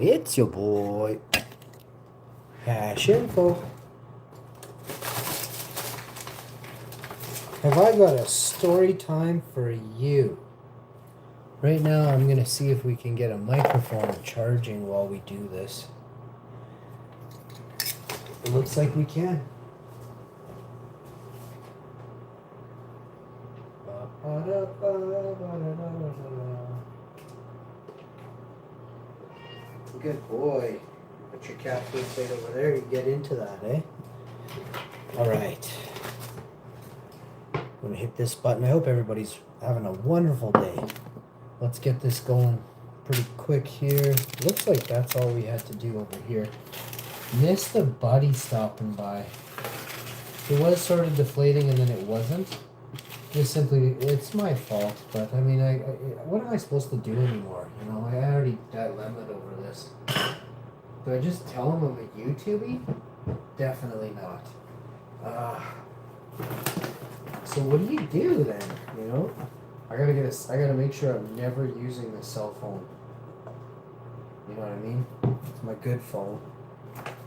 It's your boy, Wowinfo. Have I got a story time for you? Right now, I'm going to see if we can get a microphone charging while we do this. It looks like we can. Good boy. Put your cat food plate over there. You get into that, eh? All right. I'm going to hit this button. I hope everybody's having a wonderful day. Let's get this going pretty quick here. Looks like that's all we had to do over here. Missed the buddy stopping by. It was sort of deflating and then it wasn't. Just simply, it's my fault. But I mean, what am I supposed to do anymore? You know, I already dilemmaed over this. Do I just tell him I'm a YouTubey? Definitely not. So what do you do then? You know, I gotta make sure I'm never using the cell phone. You know what I mean? It's my good phone.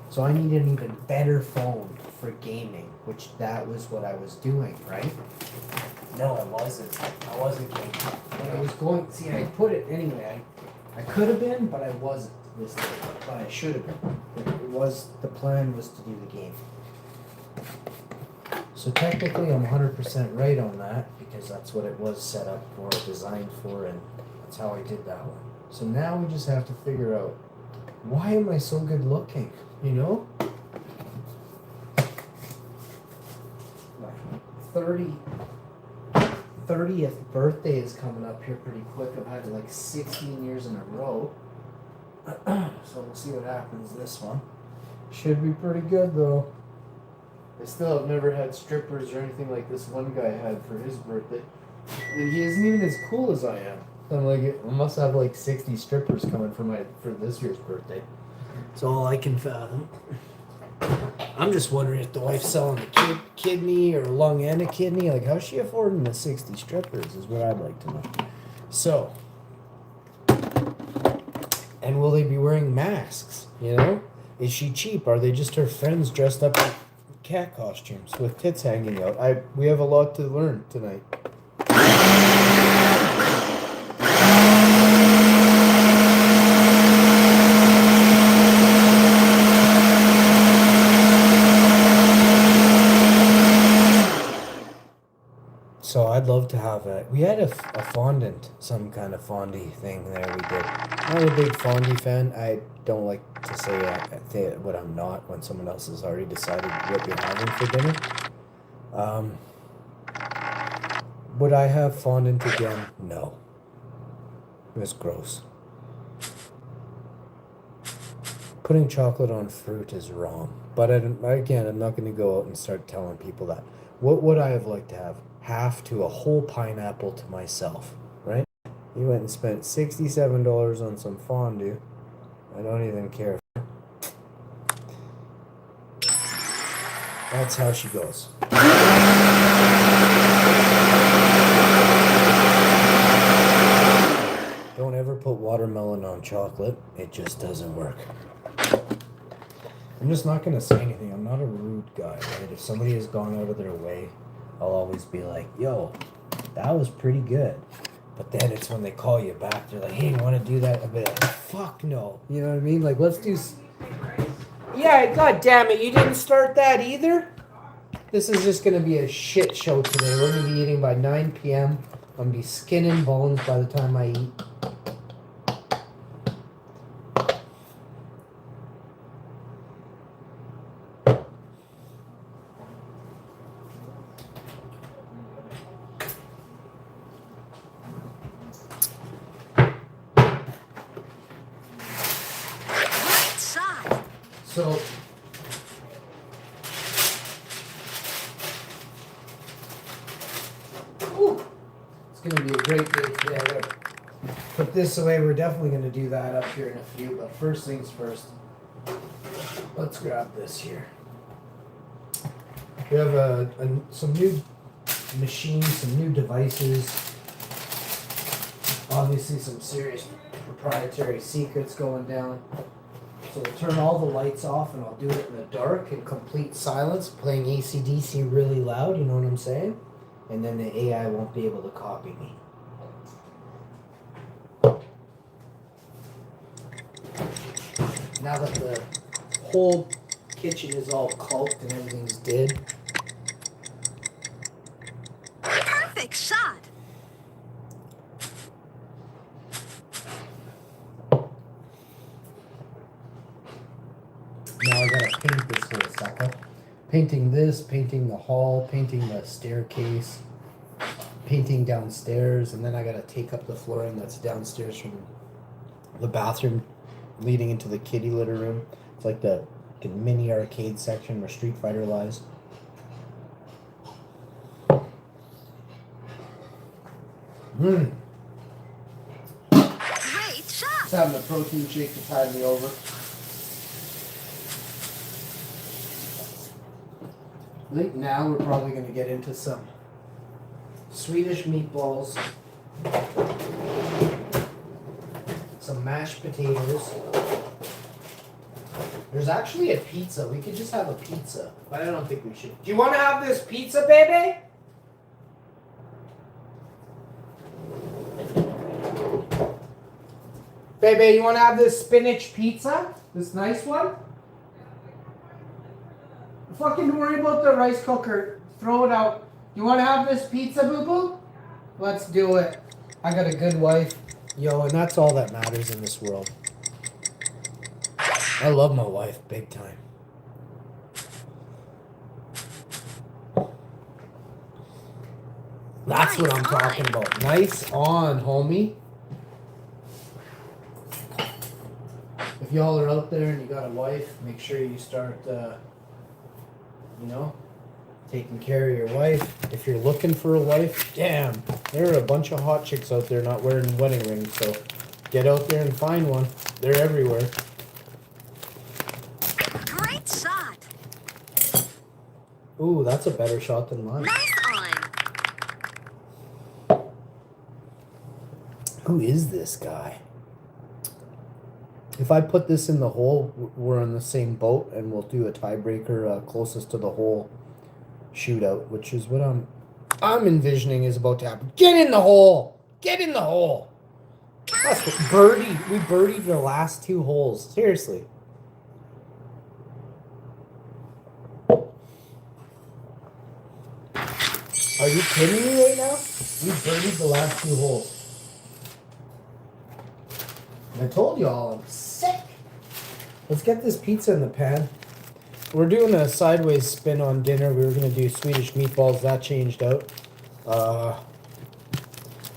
So I need an even better phone for gaming, which that was what I was doing, right? No, I wasn't. I wasn't gaming. But I was going. See, I put it anyway. I could have been, but I wasn't this day. But I should have been. It was the plan was to do the game. So technically, I'm 100% right on that because that's what it was set up for, designed for, and that's how I did that one. So now we just have to figure out why am I so good looking? You know, my 30th birthday is coming up here pretty quick. I've had like 16 years in a row. So we'll see what happens this one. Should be pretty good though. I still have never had strippers or anything like this one guy had for his birthday. And he isn't even as cool as I am. So I'm like, I must have like 60 strippers coming for this year's birthday. That's all I can fathom. I'm just wondering if the wife's selling a kidney or a lung and a kidney. Like, how's she affording the 60 strippers is what I'd like to know. So, and will they be wearing masks, you know? Is she cheap? Are they just her friends dressed up in cat costumes with tits hanging out? We have a lot to learn tonight. So I'd love to have we had a fondant, some kind of fondue thing there we did. I'm a big fondue fan. I don't like to say what I'm not when someone else has already decided what you're having for dinner. Would I have fondant again? No. It was gross. Putting chocolate on fruit is wrong. But again, I'm not going to go out and start telling people that. What would I have liked to have? Half to a whole pineapple to myself, right? You went and spent $67 on some fondue. I don't even care. That's how she goes. Don't ever put watermelon on chocolate. It just doesn't work. I'm just not going to say anything. I'm not a rude guy, right? If somebody has gone out of their way, I'll always be like, yo, that was pretty good. But then it's when they call you back, they're like, hey, you want to do that? I'll be like, fuck no. You know what I mean? Like, let's do... Yeah, god damn it, you didn't start that either? This is just going to be a shit show today. We're going to be eating by 9 p.m. I'm going to be skin and bones by the time I eat. So, it's going to be a great day today. I'm going to put this away. We're definitely going to do that up here in a few. But first things first, let's grab this here. We have some new machines, some new devices. Obviously, some serious proprietary secrets going down. So we'll turn all the lights off and I'll do it in the dark in complete silence, playing AC/DC really loud, you know what I'm saying? And then the AI won't be able to copy me. Now that the whole kitchen is all caulked and everything's dead. Perfect shot. Now I gotta paint this whole sucker. Painting this, painting the hall, painting the staircase, painting downstairs, and then I gotta take up the flooring that's downstairs from the bathroom leading into the kitty litter room. It's like the mini arcade section where Street Fighter lies. Great shot. Just having a protein shake to tide me over. I think now we're probably going to get into some Swedish meatballs, some mashed potatoes. There's actually a pizza. We could just have a pizza, but I don't think we should. Do you want to have this pizza, baby? Baby, you want to have this spinach pizza? This nice one? Fucking don't worry about the rice cooker. Throw it out. You want to have this pizza, boo-boo? Let's do it. I got a good wife. Yo, and that's all that matters in this world. I love my wife big time. That's what I'm talking about. Nice on, homie. If y'all are out there and you got a wife, make sure you start, you know, taking care of your wife. If you're looking for a wife, damn, there are a bunch of hot chicks out there not wearing wedding rings, so get out there and find one. They're everywhere. Great shot. Ooh, that's a better shot than mine. Nice on. Who is this guy? If I put this in the hole, we're in the same boat, and we'll do a tiebreaker closest to the hole shootout, which is what I'm envisioning is about to happen. Get in the hole! Get in the hole! That's what we birdied the last two holes. Seriously. Are you kidding me right now? We birdied the last two holes. I told y'all I'm sick. Let's get this pizza in the pan. We're doing a sideways spin on dinner. We were going to do Swedish meatballs. That changed out.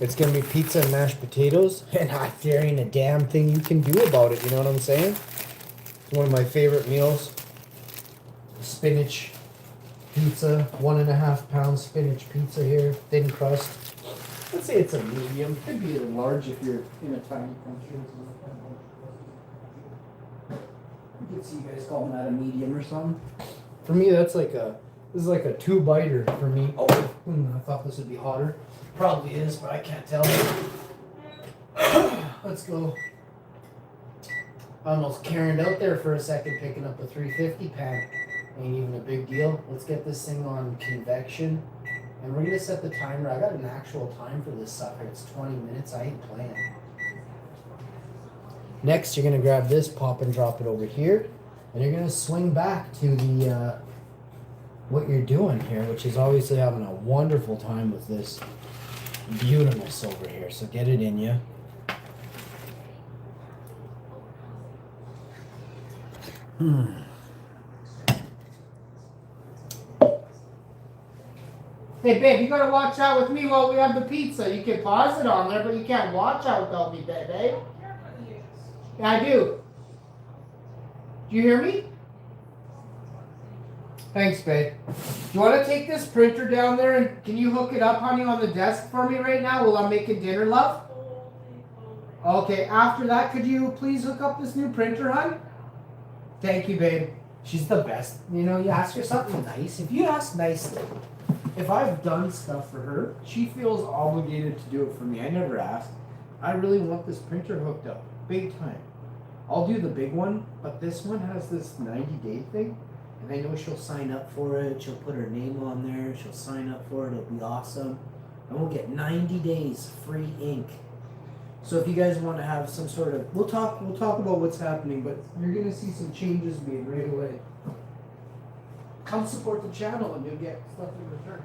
It's going to be pizza and mashed potatoes. And there ain't a damn thing you can do about it. You know what I'm saying? It's one of my favorite meals. Spinach pizza. 1.5 pound spinach pizza here. Thin crust. Let's say it's a medium. Could be a large if you're in a tiny country. You can see you guys calling that a medium or something. For me, this is like a 2-biter for me. Oh, I thought this would be hotter. Probably is, but I can't tell. Let's go. I almost carried out there for a second picking up a 350 pan. Ain't even a big deal. Let's get this thing on convection. And we're going to set the timer. I got an actual time for this sucker. It's 20 minutes. I ain't playing. Next, you're going to grab this, pop and drop it over here. And you're going to swing back to the what you're doing here, which is obviously having a wonderful time with this beautiness over here. So get it in you. Hey, babe, you gotta watch out with me while we have the pizza. You can pause it on there, but you can't watch out without me, babe. Yeah, I do. Do you hear me? Thanks, babe. Do you want to take this printer down there and can you hook it up, honey, on the desk for me right now while I'm making dinner, love? Okay, after that, could you please hook up this new printer, hon? Thank you, babe. She's the best. You know, you ask her something nice. If you ask nicely, if I've done stuff for her, she feels obligated to do it for me. I never ask. I really want this printer hooked up, big time. I'll do the big one, but this one has this 90-day thing, and I know she'll sign up for it. She'll put her name on there. She'll sign up for it. It'll be awesome, and we'll get 90 days free ink. So if you guys want to have some sort of, we'll talk about what's happening, but you're gonna see some changes made right away. Come support the channel, and you'll get stuff in return.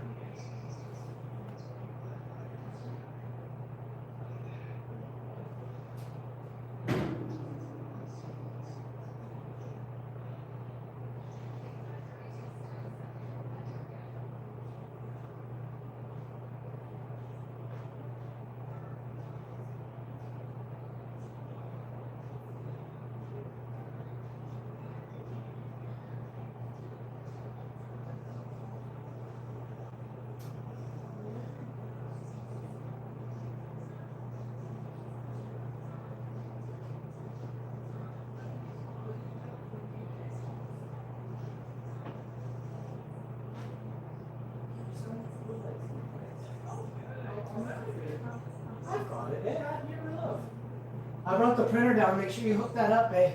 I've got it, eh? I brought the printer down. Make sure you hook that up, eh?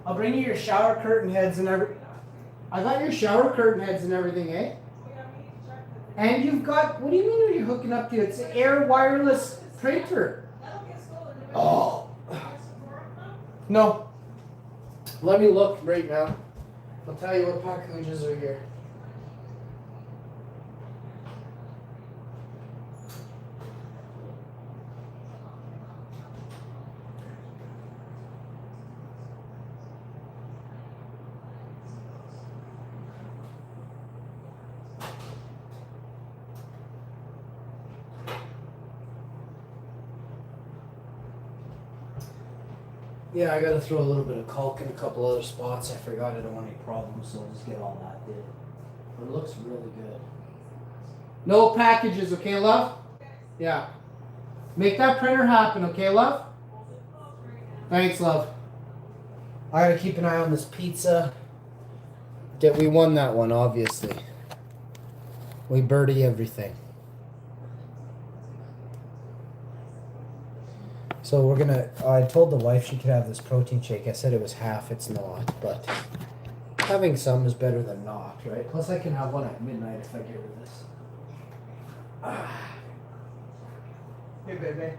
I'll bring you your shower curtain heads and everything. I got your shower curtain heads and everything, eh? And you've got, what do you mean are you hooking up to it? It's an air wireless printer. Oh. No. Let me look right now. I'll tell you what packages are here. Yeah, I gotta throw a little bit of caulk in a couple other spots. I forgot I don't want any problems, so I'll just get all that did. But it looks really good. No packages, okay, love? Yeah. Make that printer happen, okay, love? Thanks, love. I gotta keep an eye on this pizza. We won that one, obviously. We birdie everything. So we're gonna, I told the wife she could have this protein shake. I said it was half, it's not, but having some is better than not, right? Plus I can have one at midnight if I get rid of this. Hey, baby.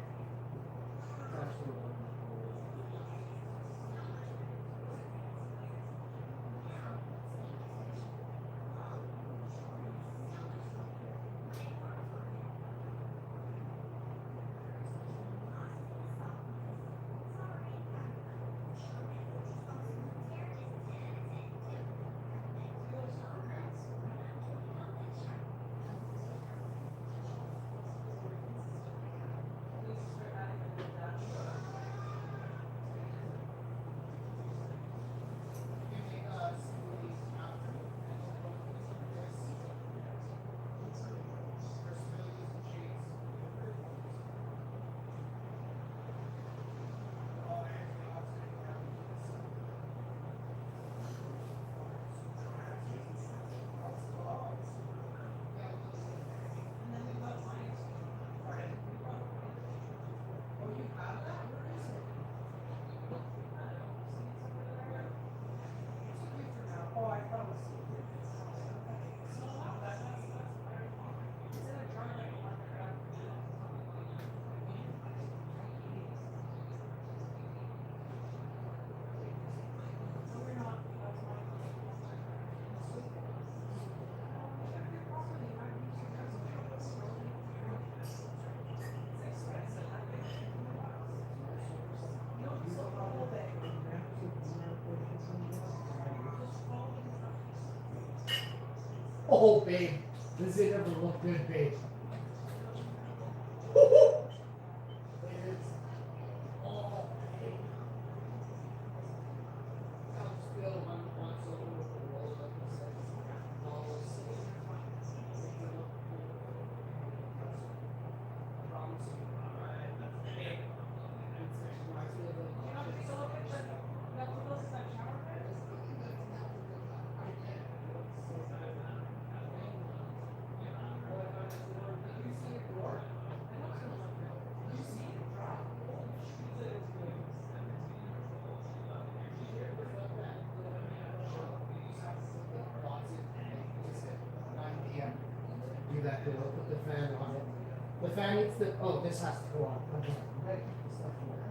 Oh, babe. Does it ever look good, babe? exactly. I'll put the fan on it. The fan needs to. Oh, this has to go on. Okay. Right. Stuff like that.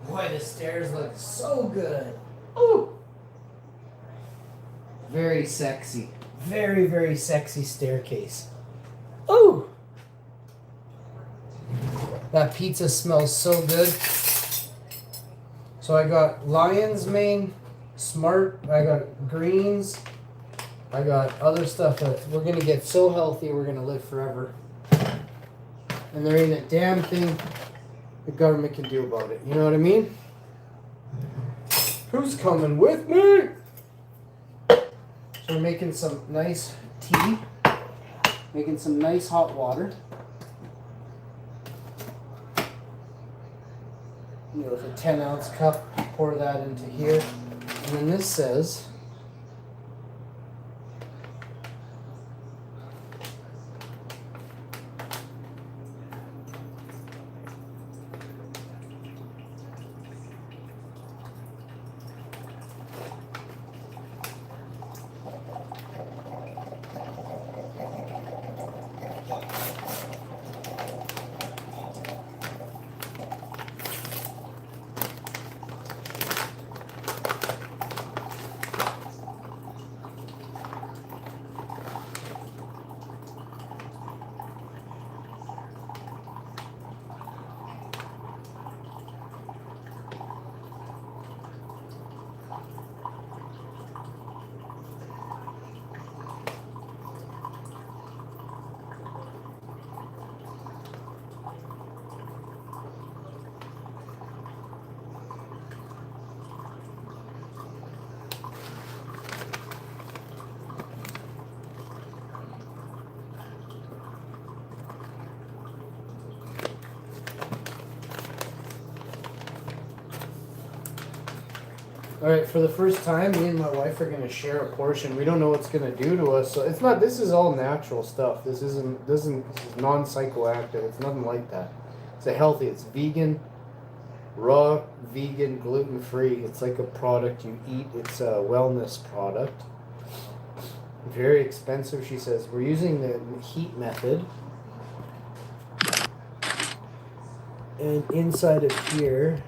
Boy, the stairs look so good. Ooh! Very sexy. Very, very sexy staircase. Ooh! That pizza smells so good. So I got lion's mane, smart, I got greens, I got other stuff that we're gonna get so healthy we're gonna live forever. And there ain't a damn thing the government can do about it. You know what I mean? Who's coming with me? So we're making some nice tea. Making some nice hot water. You know, with a 10-ounce cup, pour that into here. And then this says, all right, for the first time, me and my wife are gonna share a portion. We don't know what's gonna do to us, so it's not. This is all natural stuff. This isn't. This is non-psychoactive. It's nothing like that. It's a healthy. It's vegan, raw, vegan, gluten-free. It's like a product you eat. It's a wellness product. Very expensive, she says. We're using the heat method, and inside of here.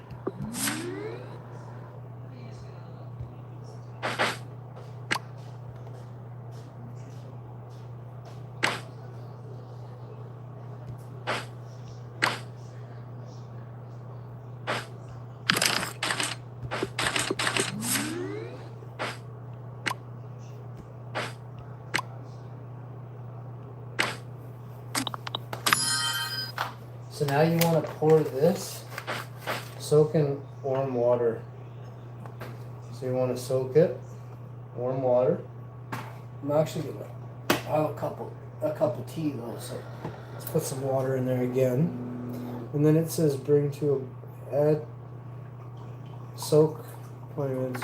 So now you want to pour this, soak in warm water. So you want to soak it, warm water. I'm actually gonna have a cup of tea though, so let's put some water in there again. And then it says bring to add soak 20 minutes.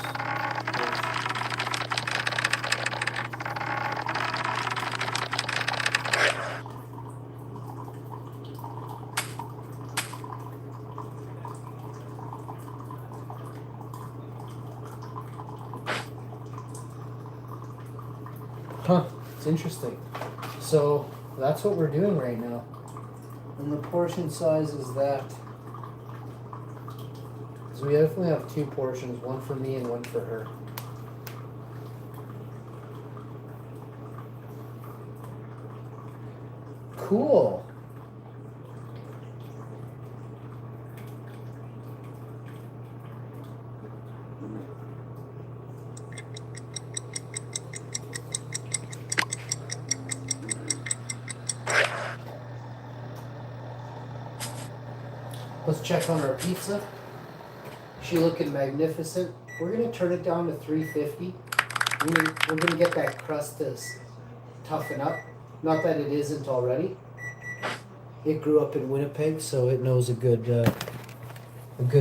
Huh, it's interesting. So that's what we're doing right now. And the portion size is that. So we definitely have 2 portions, one for me and one for her. Cool. Let's check on our pizza. She looking magnificent. We're gonna turn it down to 350. We're gonna get that crust to toughen up. Not that it isn't already. It grew up in Winnipeg, so it knows a good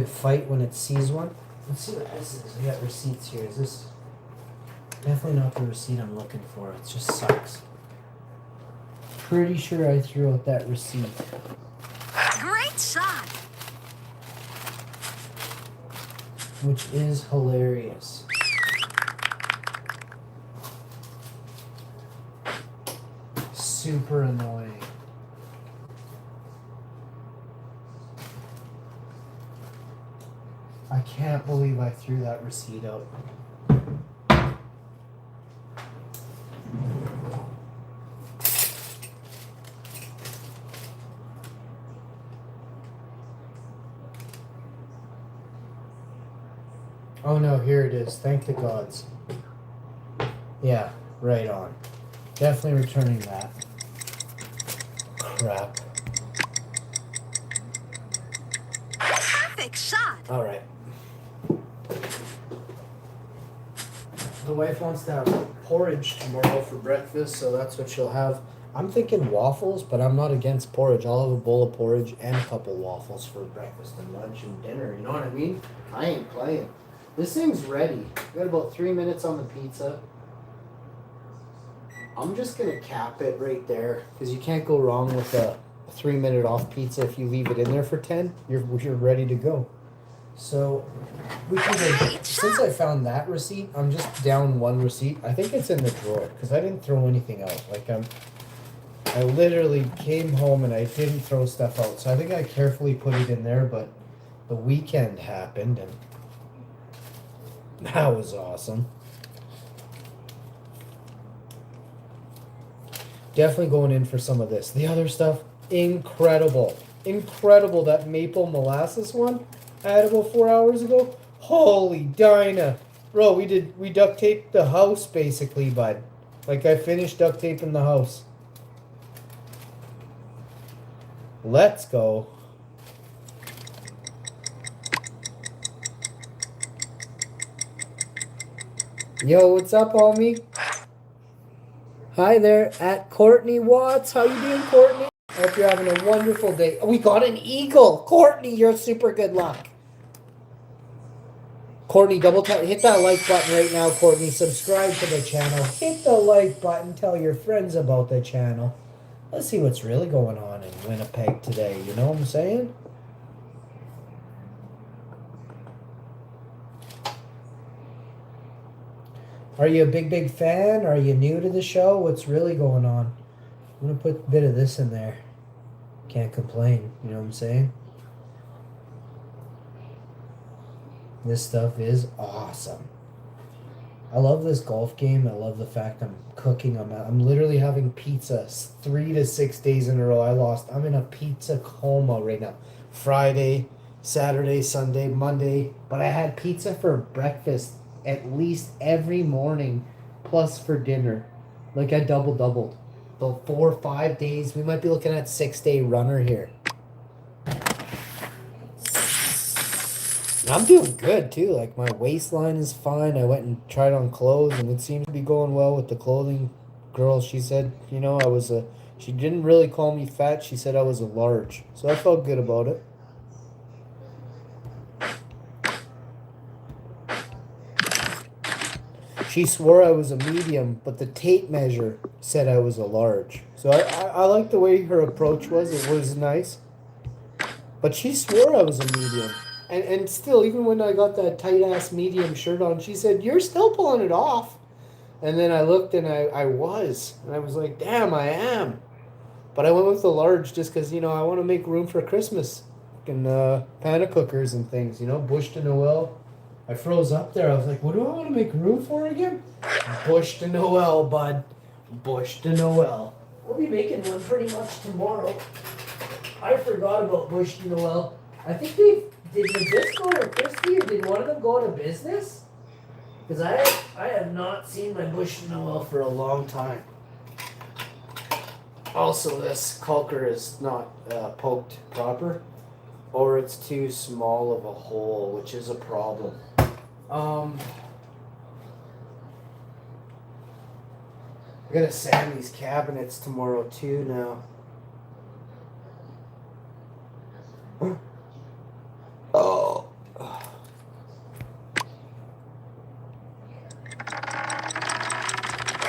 fight when it sees one. Let's see what this is. We got receipts here. Is this definitely not the receipt I'm looking for? It just sucks. Pretty sure I threw out that receipt. Great shot. Which is hilarious. Super annoying. I can't believe I threw that receipt out. Oh no, here it is. Thank the gods. Yeah, right on. Definitely returning that. Crap. Perfect shot. Alright. The wife wants to have porridge tomorrow for breakfast, so that's what she'll have. I'm thinking waffles, but I'm not against porridge. I'll have a bowl of porridge and a couple waffles for breakfast and lunch and dinner. You know what I mean? I ain't playing. This thing's ready. We got about 3 minutes on the pizza. I'm just gonna cap it right there because you can't go wrong with a 3-minute off pizza. If you leave it in there for 10, you're ready to go. So we can go, since I found that receipt, I'm just down 1 receipt. I think it's in the drawer because I didn't throw anything out. Like I literally came home and I didn't throw stuff out. So I think I carefully put it in there, but the weekend happened and that was awesome. Definitely going in for some of this. The other stuff, incredible. Incredible. That maple molasses one I had about 4 hours ago. Holy Dinah. Bro, we duct taped the house basically, bud. Like I finished duct taping the house. Let's go. Yo, what's up, homie? Hi there, at Courtney Watts. How you doing, Courtney? Hope you're having a wonderful day. We got an eagle. Courtney, you're super good luck. Courtney, double tap. Hit that like button right now, Courtney. Subscribe to the channel. Hit the like button. Tell your friends about the channel. Let's see what's really going on in Winnipeg today. You know what I'm saying? Are you a big fan? Are you new to the show? What's really going on? I'm going to put a bit of this in there. Can't complain. You know what I'm saying? This stuff is awesome. I love this golf game. I love the fact I'm cooking. I'm literally having pizza 3 to 6 days in a row. I'm in a pizza coma right now. Friday, Saturday, Sunday, Monday. But I had pizza for breakfast at least every morning, plus for dinner. Like I doubled. The 4 or 5 days, we might be looking at 6-day runner here. I'm doing good too. Like my waistline is fine. I went and tried on clothes and it seems to be going well with the clothing girl. She said, you know, she didn't really call me fat. She said I was a large. So I felt good about it. She swore I was a medium, but the tape measure said I was a large. So I like the way her approach was. It was nice. But she swore I was a medium. And still, even when I got that tight-ass medium shirt on, she said, you're still pulling it off. And then I looked and I was. And I was like, damn, I am. But I went with the large just because, I want to make room for Christmas. And panda cookers and things, Bush de Noel. I froze up there. I was like, what do I want to make room for again? Bush de Noel, bud. Bush de Noel. We'll be making one pretty much tomorrow. I forgot about Bush de Noel. I think did Nabisco or Christy, or did one of them go out of business? Because I have not seen my Bush de Noel for a long time. Also, this caulker is not poked proper, or it's too small of a hole, which is a problem. I gotta sand these cabinets tomorrow too now. Oh.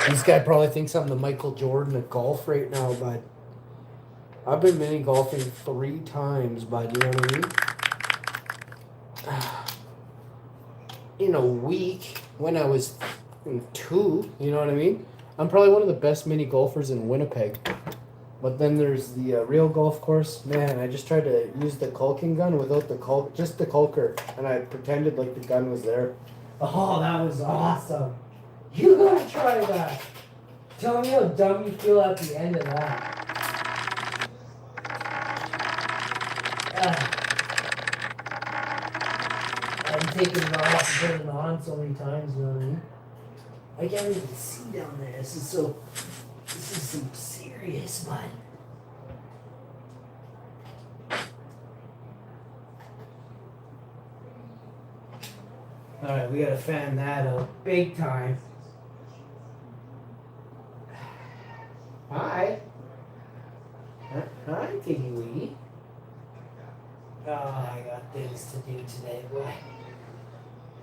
This guy probably thinks I'm the Michael Jordan of golf right now, but I've been mini golfing 3 times, bud. You know what I mean? In a week, when I was 2, you know what I mean? I'm probably one of the best mini golfers in Winnipeg. But then there's the real golf course. Man, I just tried to use the caulking gun without just the caulker, and I pretended like the gun was there. Oh, that was awesome. You gotta try that. Tell me how dumb you feel at the end of that. I'm taking it off and putting it on so many times, you know what I mean? I can't even see down there. This is some serious, bud. Alright, we gotta fan that out big time. Hi. Hi, Tiggy Wee. Oh, I got things to do today, boy.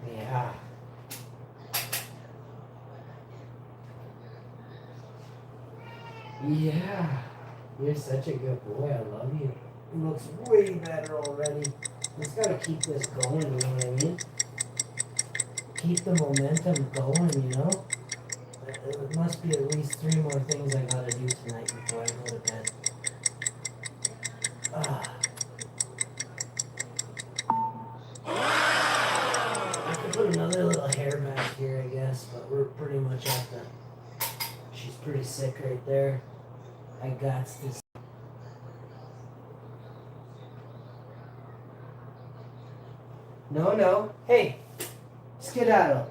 Yeah. Yeah. You're such a good boy. I love you. It looks way better already. Just gotta keep this going, you know what I mean? Keep the momentum going, you know? It must be at least 3 more things I gotta do tonight before I go to bed. I could put another little hair back here, I guess, but we're pretty much at the... She's pretty sick right there. I got this. No. Hey, skedaddle.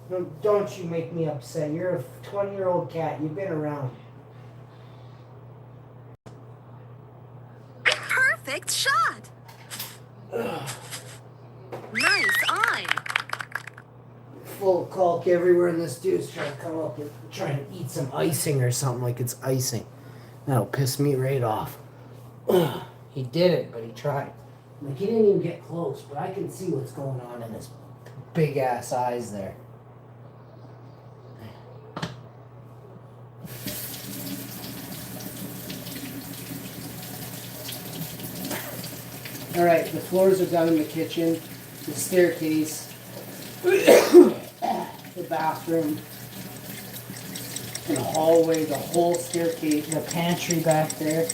No, don't you make me upset. You're a 20-year-old cat. You've been around. Perfect shot. Nice eye. Full of caulk everywhere, and this dude's trying to come up and trying to eat some icing or something like it's icing. That'll piss me right off. He did it, but he tried. Like, he didn't even get close, but I can see what's going on in his big ass eyes there. Alright, the floors are done in the kitchen, the staircase, the bathroom, the hallway, the whole staircase, the pantry back there.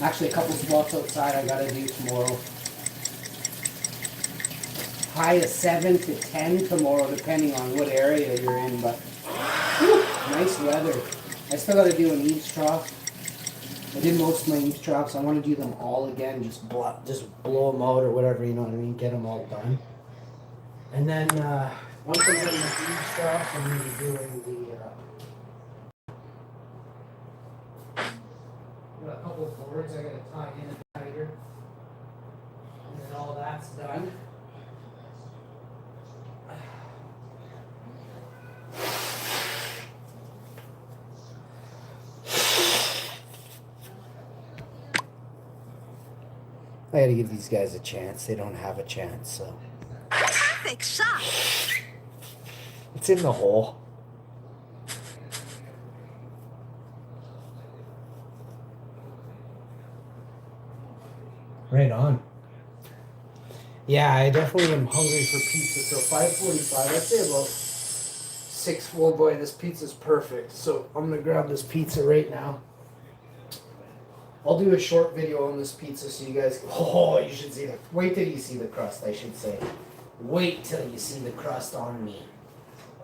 Actually, a couple spots outside I gotta do tomorrow. High of 7 to 10 tomorrow, depending on what area you're in, but whew, nice weather. I still gotta do an eaves trough. I did most of my eaves troughs. I want to do them all again, just blow them out or whatever, you know what I mean? Get them all done. And then once I'm done with the eaves troughs, I'm going to be doing got a couple of boards I got to tie in and tighter. And then all that's done. I gotta give these guys a chance. They don't have a chance, so. Perfect shot. It's in the hole. Right on. Yeah, I definitely am hungry for pizza. So 5:45. I'd say about 6. Oh boy, this pizza's perfect. So I'm gonna grab this pizza right now. I'll do a short video on this pizza so you guys. Oh, you should see the. Wait till you see the crust. I should say. Wait till you see the crust on me.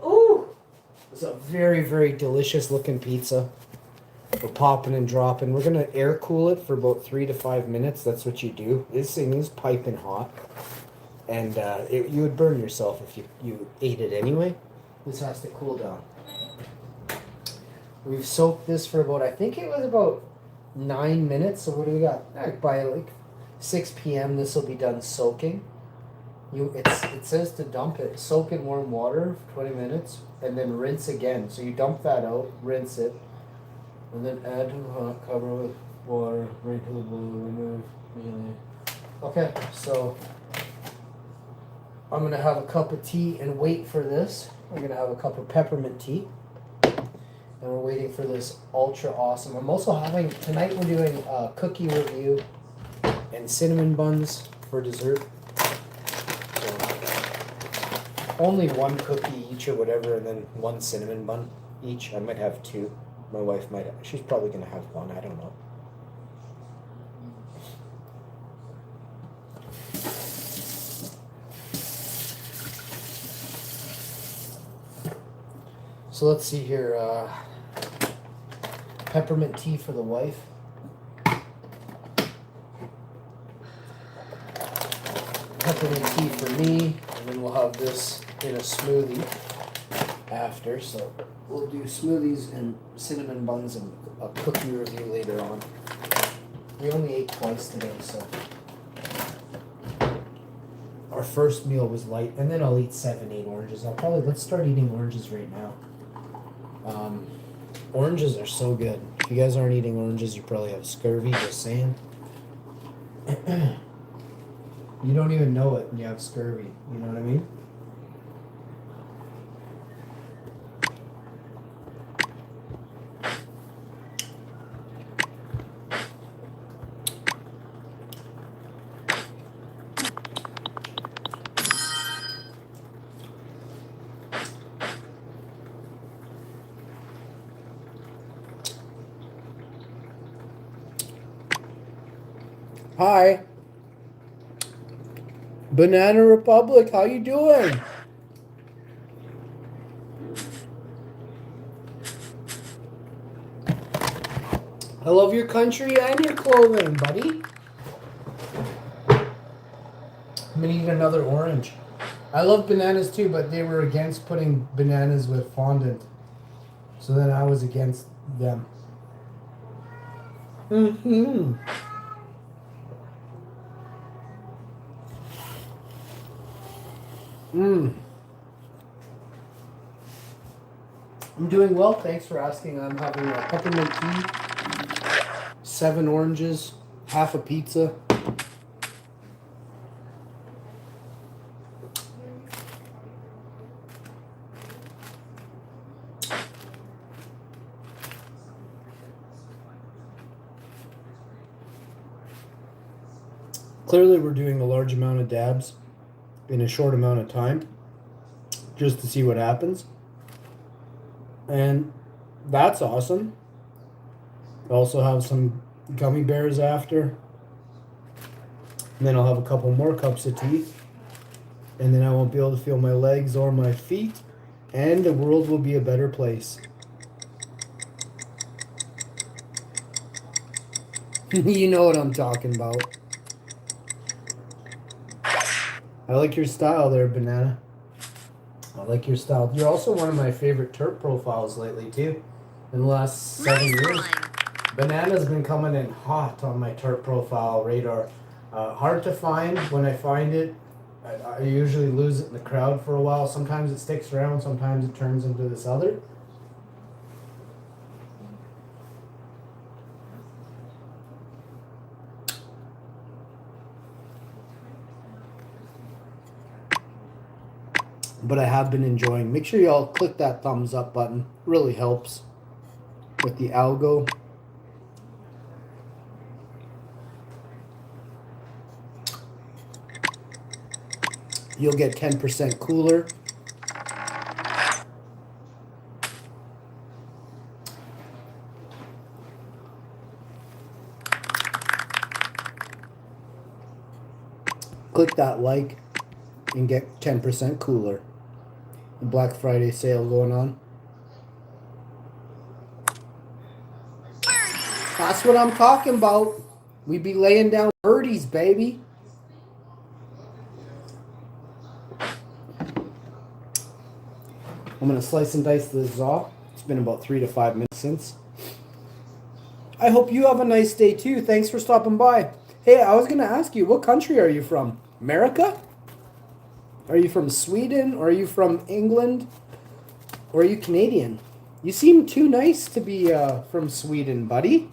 Ooh, it's a very very delicious looking pizza. We're popping and dropping. We're gonna air cool it for about 3 to 5 minutes. That's what you do. This thing is piping hot, and you would burn yourself if you ate it anyway. This has to cool down. We've soaked this for about, I think it was about 9 minutes. So what do we got? By like 6 p.m. this will be done soaking. It says to dump it, soak in warm water for 20 minutes, and then rinse again. So you dump that out, rinse it. And then add to the hot, cover with water, bring to the boil, remove immediately. Okay, so I'm going to have a cup of tea and wait for this. I'm going to have a cup of peppermint tea. And we're waiting for this ultra awesome. I'm also having, tonight we're doing a cookie review and cinnamon buns for dessert. So only one cookie each or whatever, and then one cinnamon bun each. I might have 2. My wife might. She's probably going to have 1. I don't know. So let's see here. Peppermint tea for the wife. Peppermint tea for me. And then we'll have this in a smoothie after. So we'll do smoothies and cinnamon buns and a cookie review later on. We only ate twice today, so our first meal was light, and then I'll eat 7, 8 oranges. Let's start eating oranges right now. Oranges are so good. If you guys aren't eating oranges, you probably have scurvy, just saying. You don't even know it when you have scurvy, you know what I mean? Hi. Banana Republic, how you doing? I love your country and your clothing, buddy. I'm gonna eat another orange. I love bananas too, but they were against putting bananas with fondant. So then I was against them. Mm-hmm. I'm doing well, thanks for asking. I'm having a peppermint tea, 7 oranges, half a pizza. Clearly we're doing a large amount of dabs in a short amount of time, just to see what happens. And that's awesome. I also have some gummy bears after. And then I'll have a couple more cups of tea. And then I won't be able to feel my legs or my feet. And the world will be a better place. You know what I'm talking about. I like your style there, Banana. I like your style. You're also one of my favorite Turk profiles lately, too. In the last 7 years. Banana's been coming in hot on my Turk profile radar. Hard to find. When I find it, I usually lose it in the crowd for a while. Sometimes it sticks around. Sometimes it turns into this other. But I have been enjoying. Make sure y'all click that thumbs up button. It really helps with the algo. you'll get 10% cooler. Click that like and get 10% cooler. The Black Friday sale going on. That's what I'm talking about. We be laying down birdies, baby. I'm going to slice and dice the za. It's been about 3 to 5 minutes since. I hope you have a nice day too. Thanks for stopping by. Hey, I was going to ask you, what country are you from? America? Are you from Sweden? Or are you from England? Or are you Canadian? You seem too nice to be from Sweden, buddy.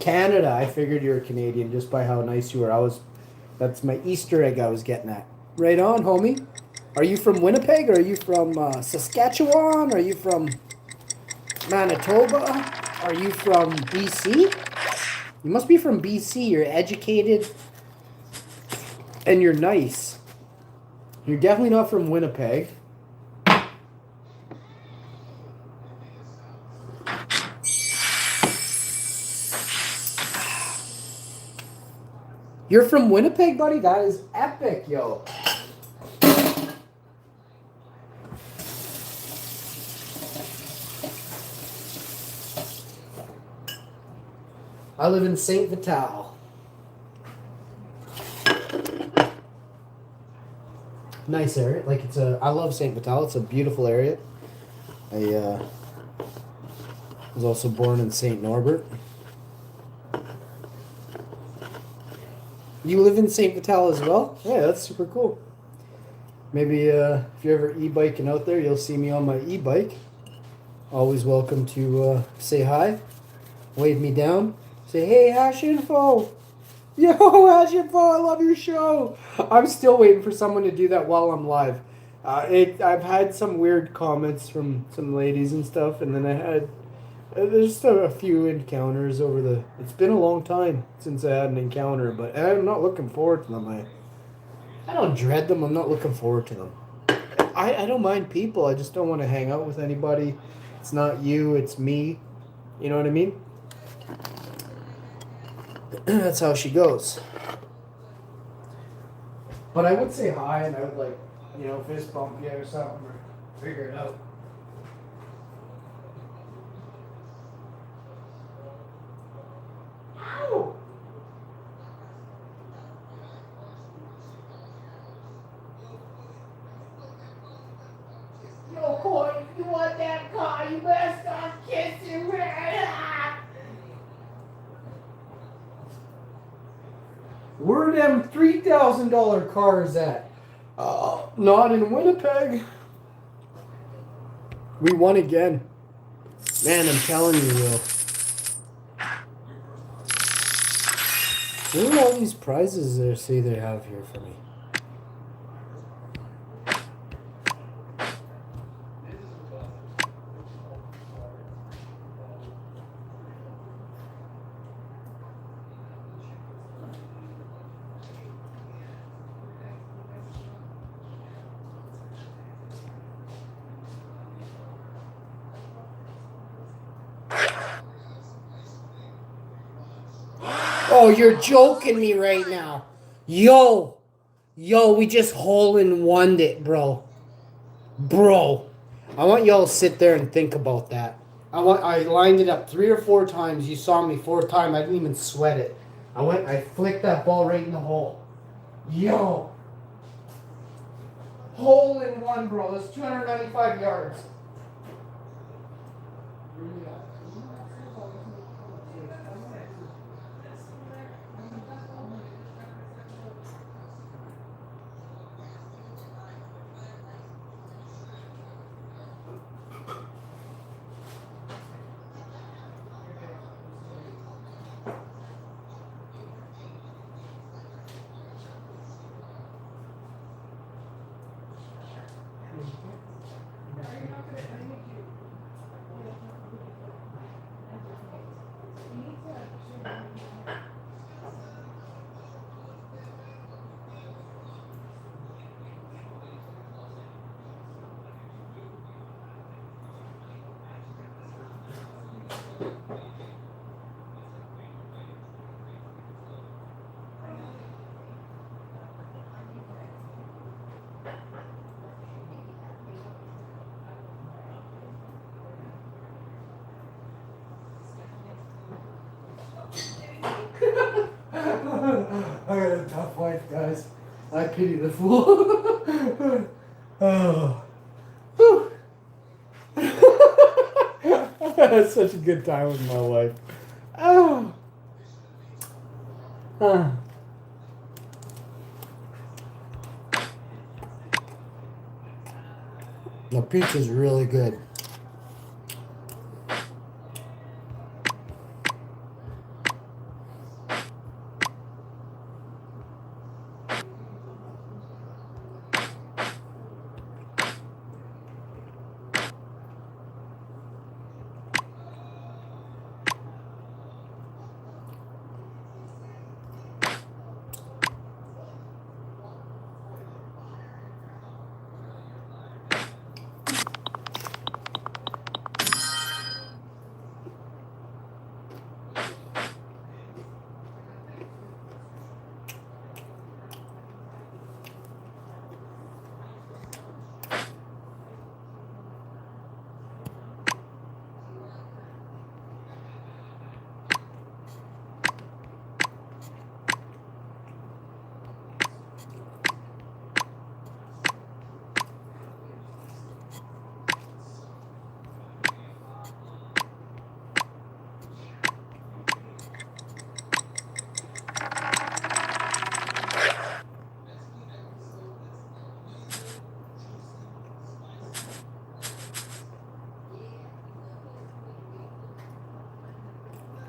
Canada. I figured you were Canadian just by how nice you were. That's my Easter egg I was getting at. Right on, homie. Are you from Winnipeg? Or are you from Saskatchewan? Are you from Manitoba? Are you from BC? You must be from BC. You're educated and you're nice. You're definitely not from Winnipeg. You're from Winnipeg, buddy? That is epic, yo. I live in St. Vital. Nice area. I love St. Vital. It's a beautiful area. I was also born in St. Norbert. You live in St. Vital as well? Yeah, that's super cool. Maybe if you're ever e-biking out there, you'll see me on my e-bike. Always welcome to say hi, wave me down, say, hey, Wowinfo. Yo, Wowinfo, I love your show. I'm still waiting for someone to do that while I'm live. I've had some weird comments from some ladies and stuff, and then I had there's just a few encounters it's been a long time since I had an encounter, but I'm not looking forward to them. I don't dread them. I'm not looking forward to them. I don't mind people. I just don't want to hang out with anybody. It's not you, it's me. You know what I mean? That's how she goes. But I would say hi, and I would fist bump you or something, or figure it out. Ow! Yo, Corey, if you want that car, you better start kissing me. Where are them $3,000 cars at? Not in Winnipeg. We won again. Man, I'm telling you, Will. What are all these prizes they say they have here for me? Oh, you're joking me right now. Yo, we just hole-in-one'd it, bro. Bro, I want y'all to sit there and think about that. I lined it up 3 or 4 times. You saw me 4th time. I didn't even sweat it. I flicked that ball right in the hole. Yo. Hole-in-one, bro. That's 295 yards. pity the fool. Oh. Whew. That's such a good time with my wife. Oh. The pizza's really good.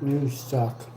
You suck.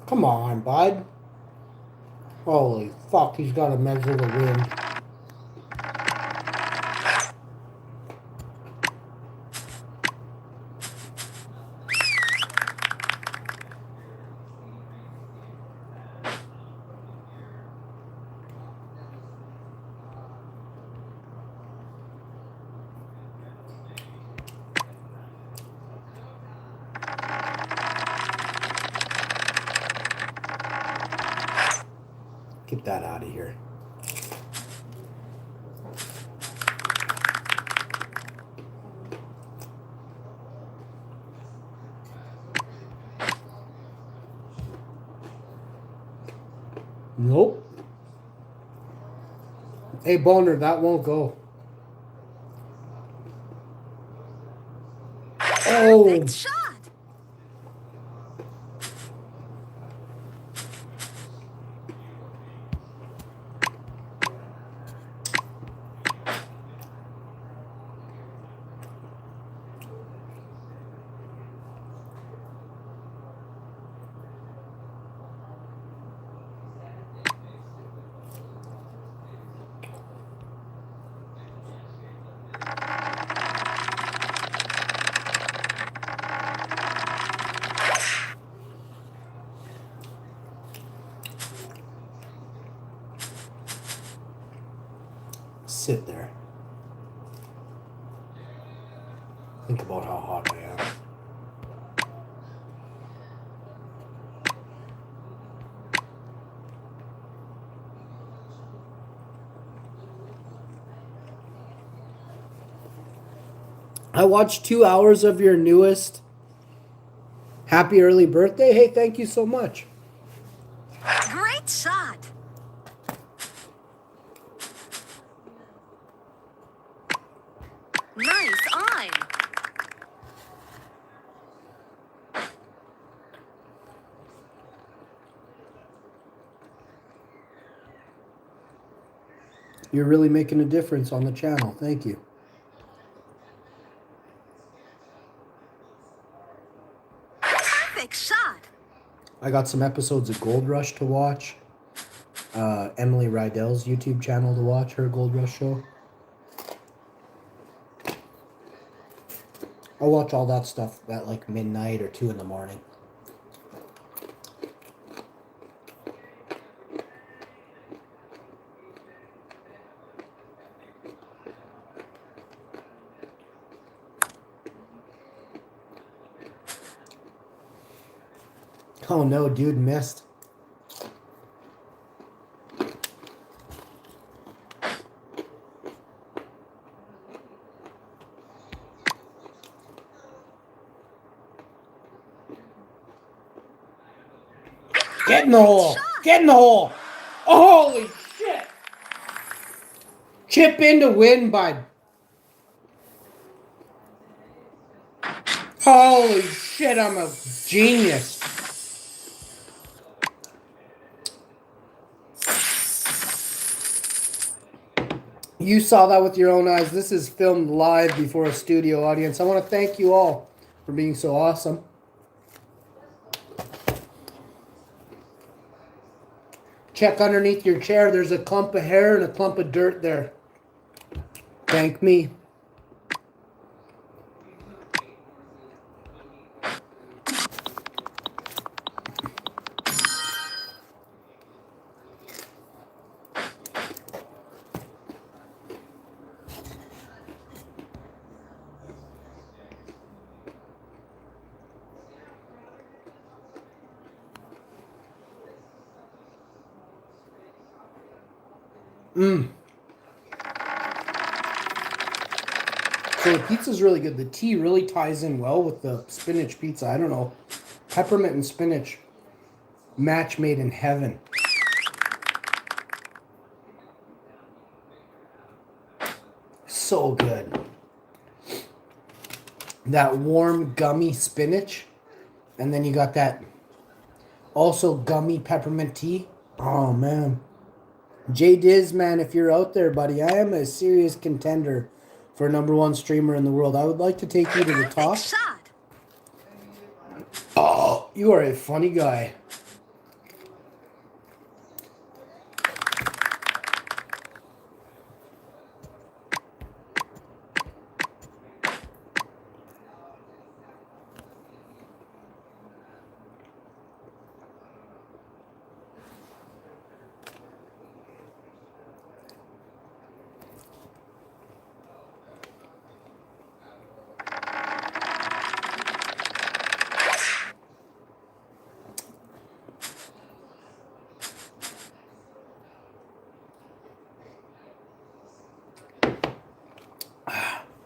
Come on, bud. Holy fuck, he's got to measure the wind. Get that out of here. Nope. Hey, Boner, that won't go. Oh. Perfect shot. Sit there. Think about how hot I am. I watched 2 hours of your newest Happy Early Birthday. Hey, thank you so much. Great shot. Nice eye. You're really making a difference on the channel. Thank you. Perfect shot. I got some episodes of Gold Rush to watch. Emily Rydell's YouTube channel to watch her Gold Rush show. I'll watch all that stuff at like midnight or 2 in the morning. Oh no, dude missed. Get in the hole! Get in the hole! Oh, holy shit! Chip in to win, bud. Holy shit, I'm a genius. You saw that with your own eyes. This is filmed live before a studio audience. I want to thank you all for being so awesome. Check underneath your chair. There's a clump of hair and a clump of dirt there. Thank me. So the pizza's really good. The tea really ties in well with the spinach pizza. I don't know. Peppermint and spinach. Match made in heaven. So good. That warm, gummy spinach. And then you got that also gummy peppermint tea. Oh, man. J Diz, man, if you're out there, buddy, I am a serious contender for #1 streamer in the world. I would like to take you to the top. Oh, you are a funny guy.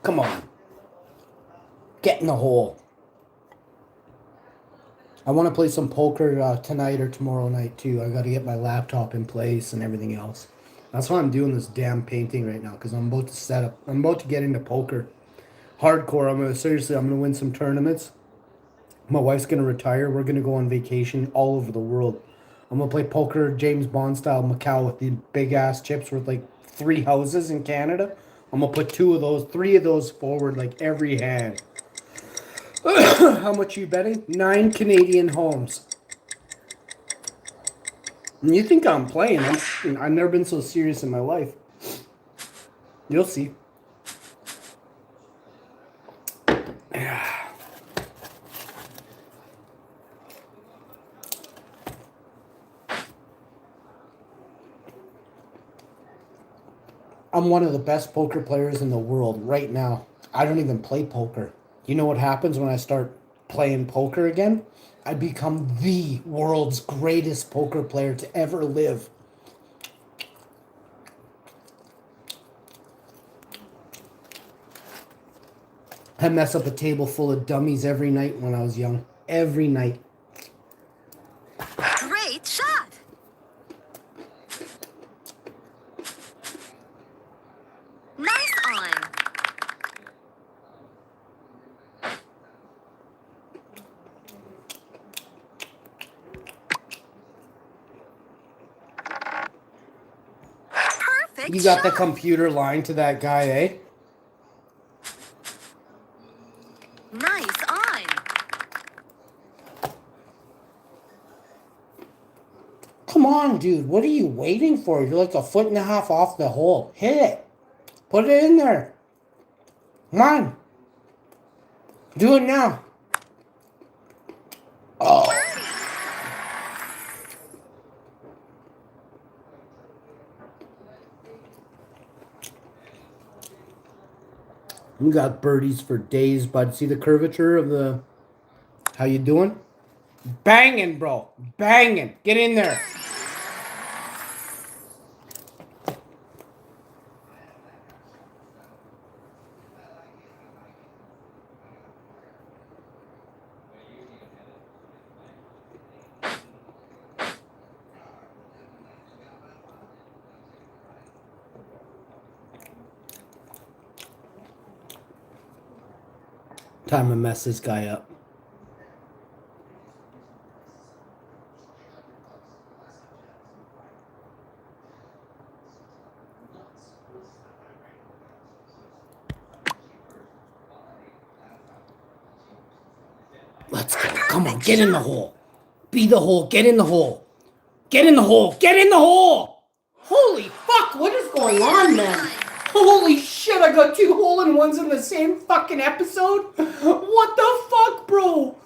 Come on. Get in the hole. I want to play some poker tonight or tomorrow night too. I got to get my laptop in place and everything else. That's why I'm doing this damn painting right now, because I'm about to set up. I'm about to get into poker. Hardcore. I'm gonna win some tournaments. My wife's gonna retire. We're gonna go on vacation all over the world. I'm gonna play poker James Bond style Macau with the big ass chips worth like 3 houses in Canada. I'm gonna put 3 of those forward like every hand. How much are you betting? 9 Canadian homes. And you think I'm playing? I've never been so serious in my life. You'll see. I'm one of the best poker players in the world right now. I don't even play poker. You know what happens when I start playing poker again? I become the world's greatest poker player to ever live. I mess up a table full of dummies every night when I was young. Every night. Great shot. Nice on. Perfect You got shot. the computer lying to that guy, eh? Nice on. Come on, dude. What are you waiting for? You're like a foot and a half off the hole. Hit it. Put it in there. Come on. Do it now. Oh. You got birdies for days, bud. See the curvature of the... How you doing? Banging, bro. Banging. Get in there. Time to mess this guy up. Let's go. Come on, get in the hole. Be the hole. Get in the hole. Get in the hole. Get in the hole. Holy fuck, what is going on, man? Holy shit, I got 2 hole-in-ones in the same fucking episode? What the fuck, bro?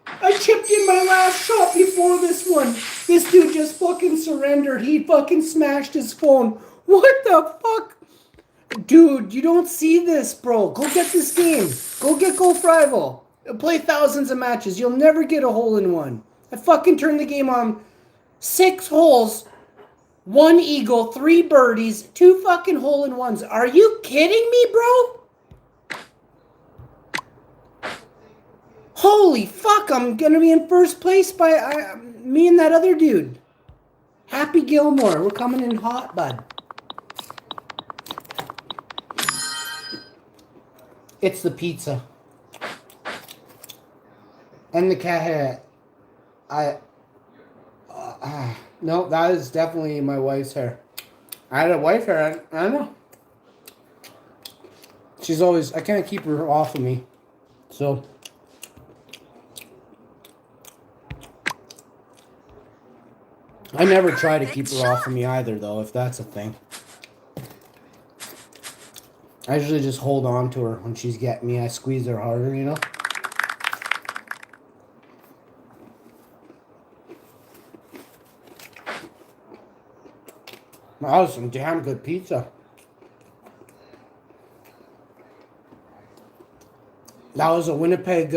I chipped in my last shot before this one. This dude just fucking surrendered. He fucking smashed his phone. What the fuck? Dude, you don't see this, bro. Go get this game. Go get Golf Rival. Play thousands of matches. You'll never get a hole-in-one. I fucking turned the game on. 6 holes. 1 eagle, 3 birdies, 2 fucking hole-in-ones. Are you kidding me, bro? Holy fuck, I'm gonna be in first place by me and that other dude. Happy Gilmore, we're coming in hot, bud. It's the pizza. And the cat hair. No, that is definitely my wife's hair. I had a wife hair, I don't know. She's always, I can't keep her off of me. So. I never try to keep her off of me either, though, if that's a thing. I usually just hold on to her when she's getting me. I squeeze her harder, you know? That was some damn good pizza. That was a Winnipeg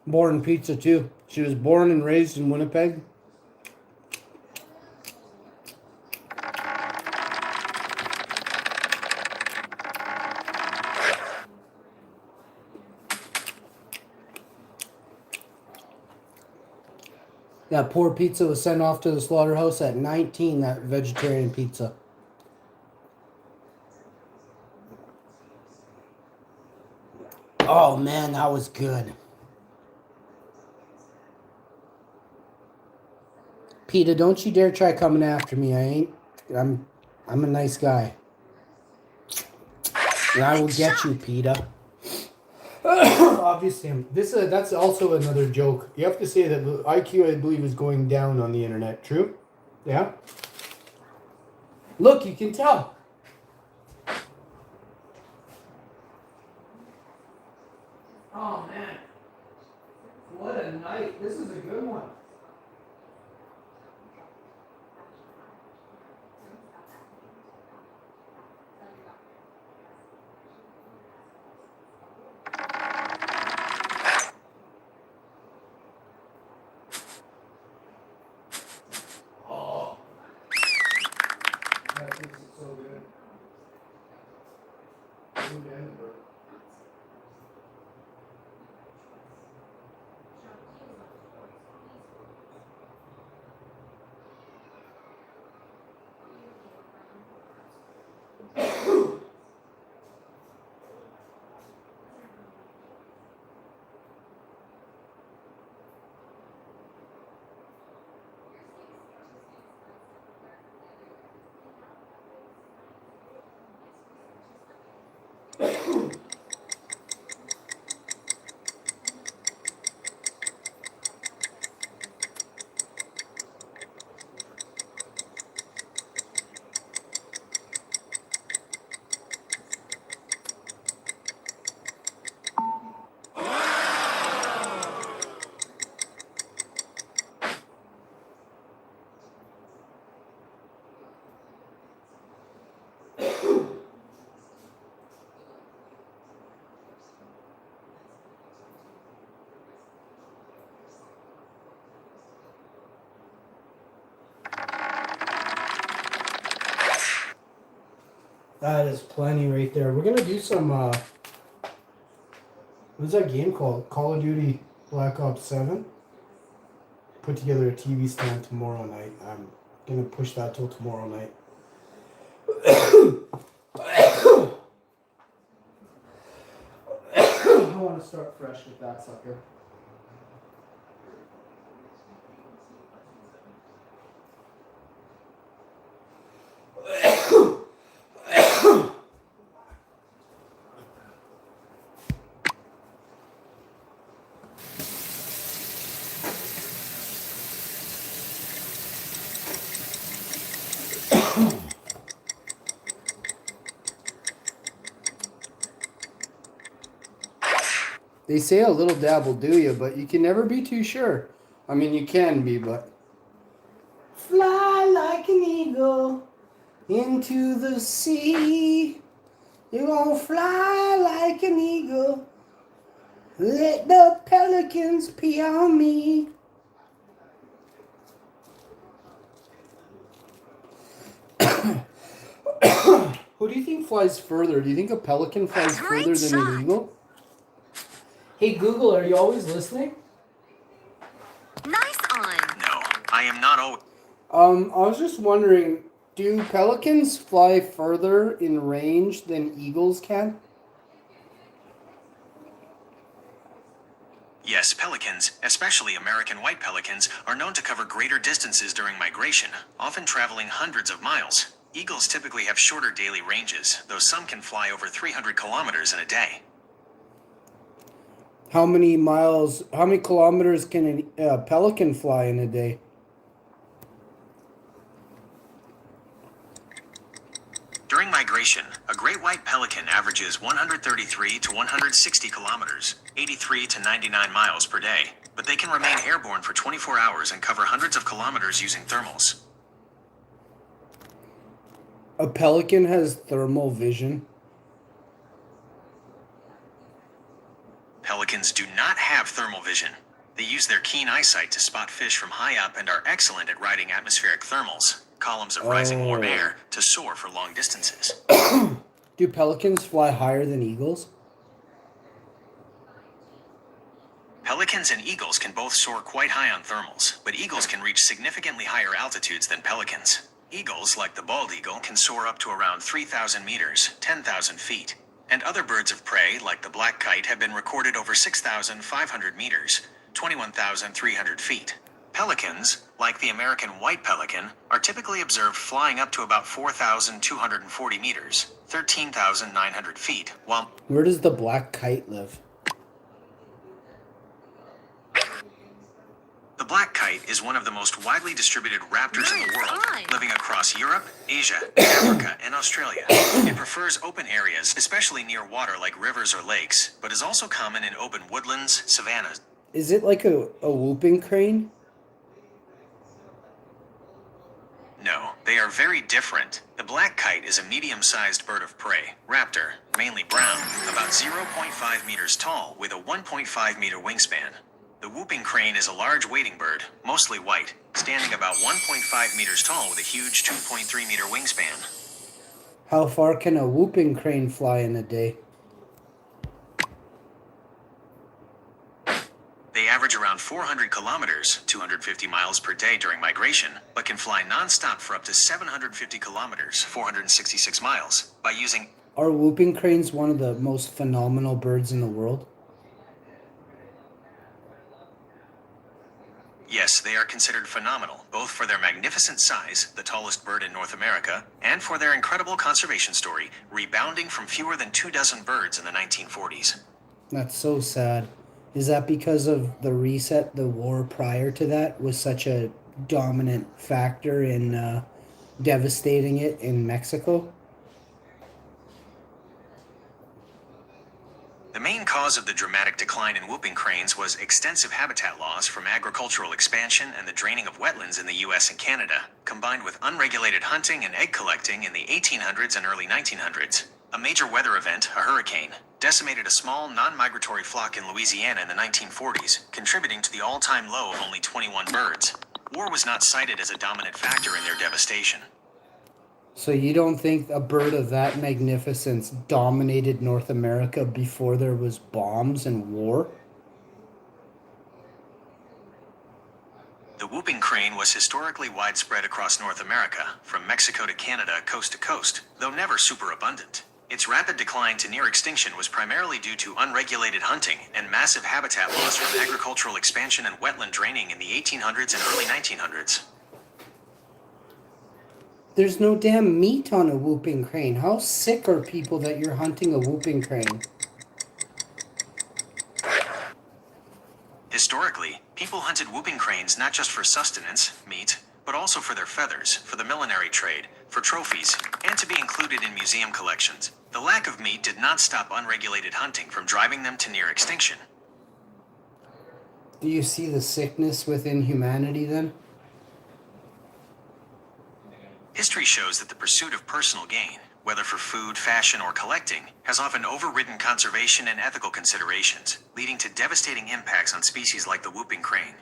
born pizza too. She was born and raised in Winnipeg. That poor pizza was sent off to the slaughterhouse at 19, that vegetarian pizza. Oh man, that was good. PETA, don't you dare try coming after me. I'm a nice guy. And I will get you, PETA. Obviously, that's also another joke. You have to say that the IQ, I believe, is going down on the internet. True? Yeah? Look, you can tell. Oh, man. What a night. This is a good one. That makes it so good. That is plenty right there. We're gonna do some. What's that game called? Call of Duty Black Ops 7. Put together a TV stand tomorrow night. I'm gonna push that till tomorrow night. I want to start fresh with that sucker. They say a little dab will do you, but you can never be too sure. I mean, you can be, but... Fly like an eagle into the sea. You're gonna fly like an eagle. Let the pelicans pee on me. Who do you think flies further? Do you think a pelican flies further than an eagle? Hey Google, are you always listening? Nice on. No, I am not always. I was just wondering, do pelicans fly further in range than eagles can? Yes, pelicans, especially American white pelicans, are known to cover greater distances during migration, often traveling hundreds of miles. Eagles typically have shorter daily ranges, though some can fly over 300 kilometers in a day. How many kilometers can a pelican fly in a day? During migration, a great white pelican averages 133 to 160 kilometers, 83 to 99 miles per day, but they can remain airborne for 24 hours and cover hundreds of kilometers using thermals. A pelican has thermal vision. Pelicans do not have thermal vision. They use their keen eyesight to spot fish from high up and are excellent at riding atmospheric thermals, columns of rising warm air, to soar for long distances. Do pelicans fly higher than eagles? Pelicans and eagles can both soar quite high on thermals, but eagles can reach significantly higher altitudes than pelicans. Eagles, like the bald eagle, can soar up to around 3,000 meters, 10,000 feet. And other birds of prey, like the black kite, have been recorded over 6,500 meters, 21,300 feet. Pelicans, like the American white pelican, are typically observed flying up to about 4,240 meters, 13,900 feet, while... Where does the black kite live? The black kite is one of the most widely distributed raptors in the world, living across Europe, Asia, Africa, and Australia. It prefers open areas, especially near water like rivers or lakes, but is also common in open woodlands, savannas. Is it like a whooping crane? No, they are very different. The black kite is a medium-sized bird of prey, raptor, mainly brown, about 0.5 meters tall with a 1.5 meter wingspan. The whooping crane is a large wading bird, mostly white, standing about 1.5 meters tall with a huge 2.3 meter wingspan. How far can a whooping crane fly in a day? They average around 400 kilometers, 250 miles per day during migration, but can fly non-stop for up to 750 kilometers, 466 miles, by using... Are whooping cranes one of the most phenomenal birds in the world? Yes, they are considered phenomenal, both for their magnificent size, the tallest bird in North America, and for their incredible conservation story, rebounding from fewer than 24 birds in the 1940s. That's so sad. Is that because of the reset, the war prior to that was such a dominant factor in devastating it in Mexico? The main cause of the dramatic decline in whooping cranes was extensive habitat loss from agricultural expansion and the draining of wetlands in the US and Canada, combined with unregulated hunting and egg collecting in the 1800s and early 1900s. A major weather event, a hurricane, decimated a small non-migratory flock in Louisiana in the 1940s, contributing to the all-time low of only 21 birds. War was not cited as a dominant factor in their devastation. So you don't think a bird of that magnificence dominated North America before there was bombs and war? The whooping crane was historically widespread across North America, from Mexico to Canada, coast to coast, though never superabundant. Its rapid decline to near extinction was primarily due to unregulated hunting and massive habitat loss from agricultural expansion and wetland draining in the 1800s and early 1900s. There's no damn meat on a whooping crane. How sick are people that you're hunting a whooping crane? Historically, people hunted whooping cranes not just for sustenance, meat, but also for their feathers, for the millinery trade, for trophies, and to be included in museum collections. The lack of meat did not stop unregulated hunting from driving them to near extinction. Do you see the sickness within humanity then? History shows that the pursuit of personal gain, whether for food, fashion, or collecting, has often overridden conservation and ethical considerations, leading to devastating impacts on species like the whooping crane.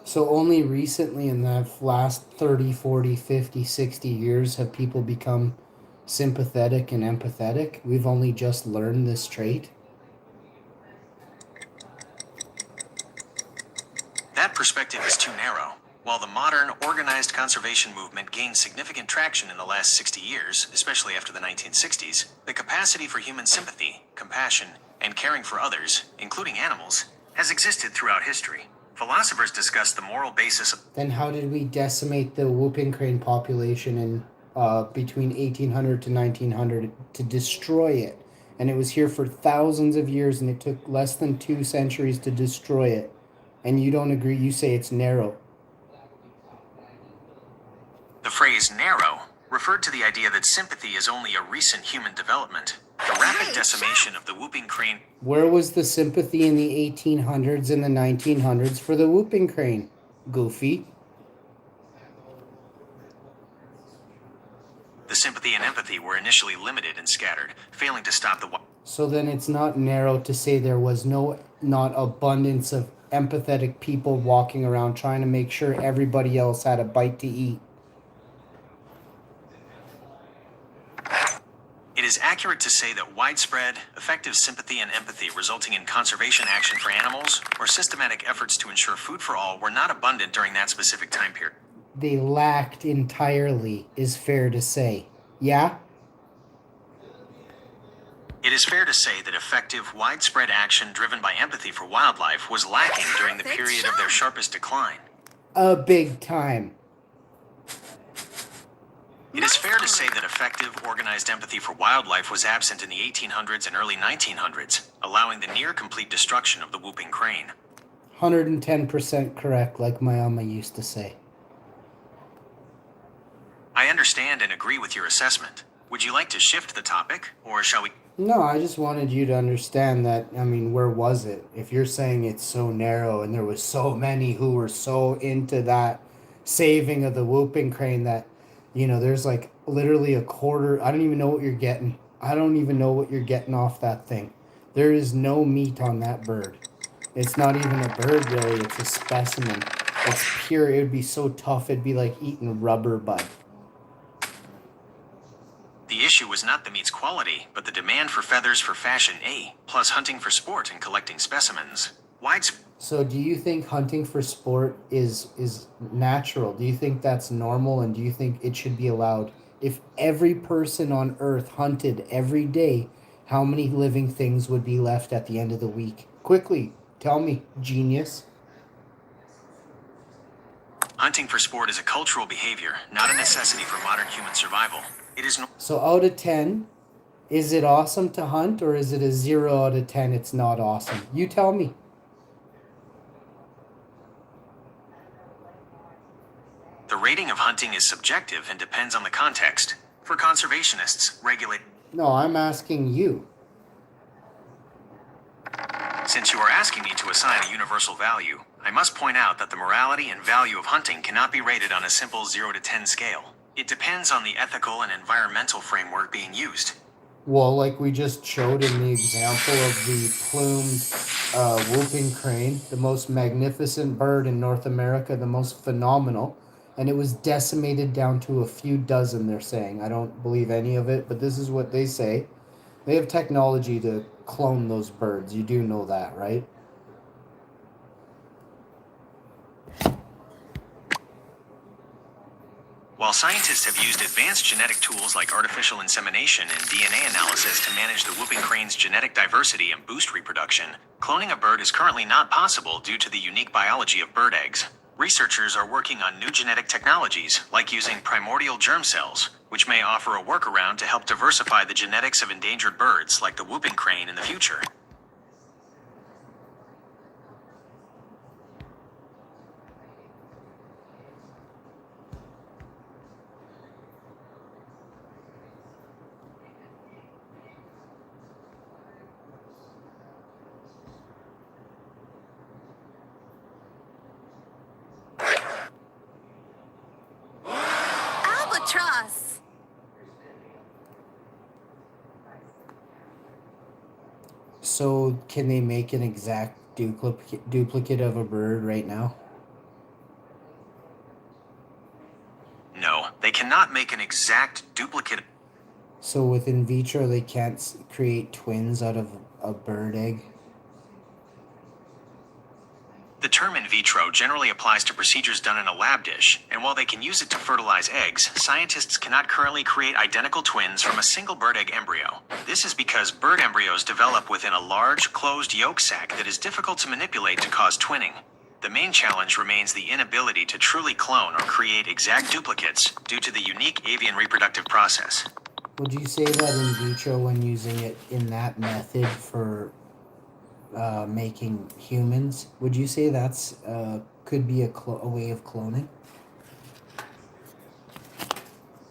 So only recently in the last 30, 40, 50, 60 years have people become sympathetic and empathetic. We've only just learned this trait. That perspective is too narrow. While the modern, organized conservation movement gained significant traction in the last 60 years, especially after the 1960s, the capacity for human sympathy, compassion, and caring for others, including animals, has existed throughout history. Philosophers discuss the moral basis of. Then how did we decimate the whooping crane population in between 1800 to 1900 to destroy it? And it was here for thousands of years, and it took less than 2 centuries to destroy it. And you don't agree? You say it's narrow. The phrase narrow referred to the idea that sympathy is only a recent human development. The rapid decimation of the whooping crane. Where was the sympathy in the 1800s and the 1900s for the whooping crane? Goofy. The sympathy and empathy were initially limited and scattered, failing to stop the. So then it's not narrow to say there was not abundance of empathetic people walking around trying to make sure everybody else had a bite to eat. It is accurate to say that widespread, effective sympathy and empathy resulting in conservation action for animals or systematic efforts to ensure food for all were not abundant during that specific time period. They lacked entirely, is fair to say. Yeah? It is fair to say that effective, widespread action driven by empathy for wildlife was lacking during the period of their sharpest decline. A big time. It is fair to say that effective, organized empathy for wildlife was absent in the 1800s and early 1900s, allowing the near-complete destruction of the whooping crane. 110% correct, like my mama used to say. I understand and agree with your assessment. Would you like to shift the topic, or shall we? No, I just wanted you to understand that, I mean, where was it? If you're saying it's so narrow and there was so many who were so into that saving of the whooping crane that, you know, there's like literally a quarter. I don't even know what you're getting. I don't even know what you're getting off that thing. There is no meat on that bird. It's not even a bird, really. It's a specimen. It's pure. It would be so tough. It'd be like eating rubber, bud. The issue was not the meat's quality, but the demand for feathers for fashion plus hunting for sport and collecting specimens. So do you think hunting for sport is natural? Do you think that's normal, and do you think it should be allowed? If every person on earth hunted every day, how many living things would be left at the end of the week? Quickly, tell me, genius. Hunting for sport is a cultural behavior, not a necessity for modern human survival. It is So out of 10, is it awesome to hunt, or is it a 0 out of 10 it's not awesome? You tell me. The rating of hunting is subjective and depends on the context. For conservationists, regulate. No, I'm asking you. Since you are asking me to assign a universal value, I must point out that the morality and value of hunting cannot be rated on a simple 0 to 10 scale. It depends on the ethical and environmental framework being used. Well, like we just showed in the example of the plumed whooping crane, the most magnificent bird in North America, the most phenomenal. And it was decimated down to a few dozen, they're saying. I don't believe any of it, but this is what they say. They have technology to clone those birds. You do know that, right? While scientists have used advanced genetic tools like artificial insemination and DNA analysis to manage the whooping crane's genetic diversity and boost reproduction, cloning a bird is currently not possible due to the unique biology of bird eggs. Researchers are working on new genetic technologies, like using primordial germ cells, which may offer a workaround to help diversify the genetics of endangered birds like the whooping crane in the future. Albatross. So, can they make an exact duplicate of a bird right now? No, they cannot make an exact duplicate. So, with in vitro, they can't create twins out of a bird egg? The term in vitro generally applies to procedures done in a lab dish, and while they can use it to fertilize eggs, scientists cannot currently create identical twins from a single bird egg embryo. This is because bird embryos develop within a large, closed yolk sac that is difficult to manipulate to cause twinning. The main challenge remains the inability to truly clone or create exact duplicates due to the unique avian reproductive process. Would you say that in vitro, when using it in that method for making humans, would you say that's could be a way of cloning?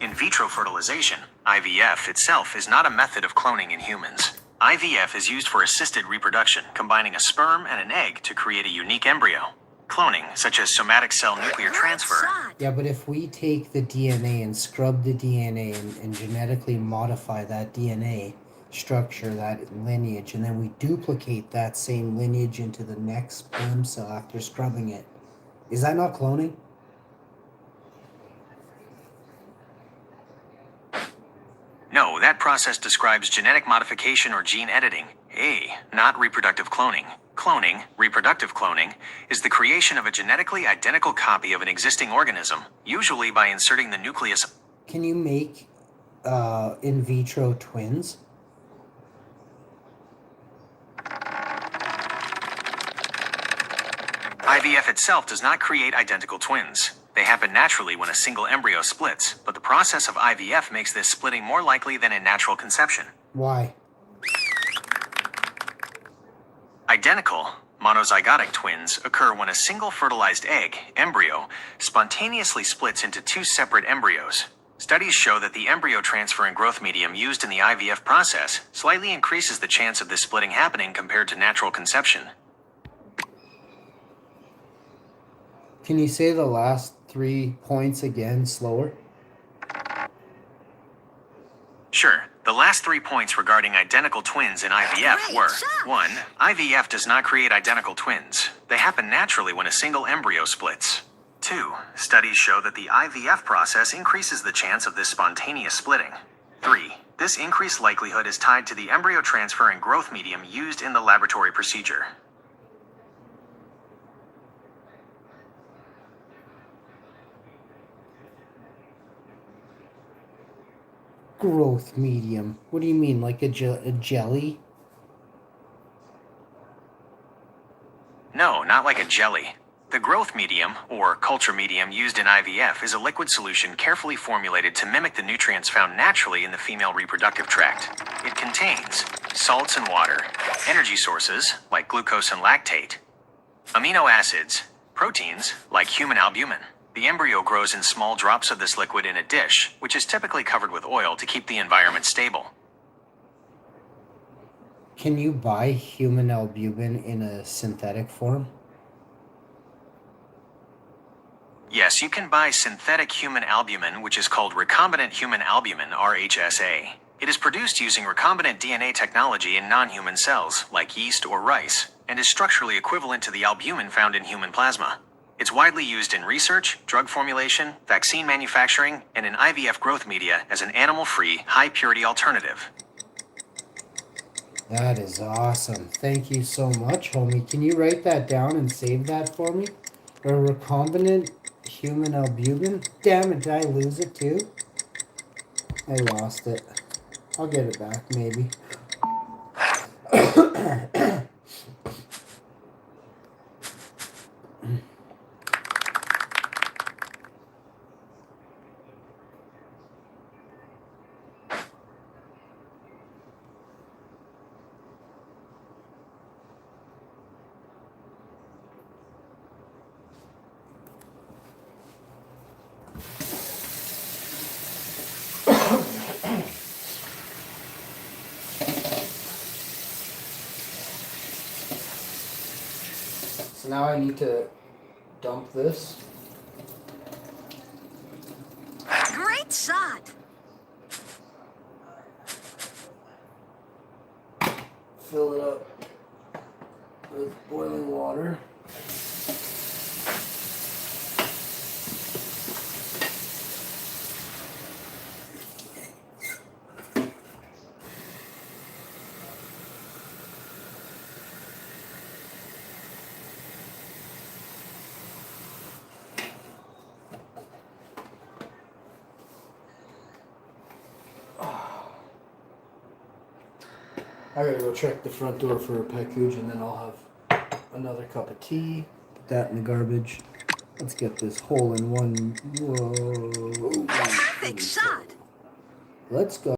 In vitro fertilization, IVF itself is not a method of cloning in humans. IVF is used for assisted reproduction, combining a sperm and an egg to create a unique embryo. Cloning, such as somatic cell nuclear transfer. Yeah, but if we take the DNA and scrub the DNA and genetically modify that DNA structure, that lineage, and then we duplicate that same lineage into the next sperm cell after scrubbing it, is that not cloning? No, that process describes genetic modification or gene editing, not reproductive cloning. Cloning, reproductive cloning, is the creation of a genetically identical copy of an existing organism, usually by inserting the nucleus. Can you make in vitro twins? IVF itself does not create identical twins. They happen naturally when a single embryo splits, but the process of IVF makes this splitting more likely than in natural conception. Why? Identical, monozygotic twins occur when a single fertilized egg, embryo, spontaneously splits into two separate embryos. Studies show that the embryo transfer and growth medium used in the IVF process slightly increases the chance of this splitting happening compared to natural conception. Can you say the last 3 points again slower? Sure. The last 3 points regarding identical twins in IVF were: 1. IVF does not create identical twins. They happen naturally when a single embryo splits. 2. Studies show that the IVF process increases the chance of this spontaneous splitting. 3. This increased likelihood is tied to the embryo transfer and growth medium used in the laboratory procedure. Growth medium. What do you mean, like a jelly? No, not like a jelly. The growth medium, or culture medium used in IVF, is a liquid solution carefully formulated to mimic the nutrients found naturally in the female reproductive tract. It contains salts and water, energy sources, like glucose and lactate, amino acids, proteins, like human albumin. The embryo grows in small drops of this liquid in a dish, which is typically covered with oil to keep the environment stable. Can you buy human albumin in a synthetic form? Yes, you can buy synthetic human albumin, which is called recombinant human albumin, RHSA. It is produced using recombinant DNA technology in non-human cells, like yeast or rice, and is structurally equivalent to the albumin found in human plasma. It's widely used in research, drug formulation, vaccine manufacturing, and in IVF growth media as an animal-free, high-purity alternative. That is awesome. Thank you so much, homie. Can you write that down and save that for me? A recombinant human albumin? Damn it, did I lose it too? I lost it. I'll get it back, maybe. So now I need to dump this. Great shot. Fill it up with boiling water. I gotta go check the front door for a package and then I'll have another cup of tea. Put that in the garbage. Let's get this hole in one. Whoa. Perfect shot. Let's go.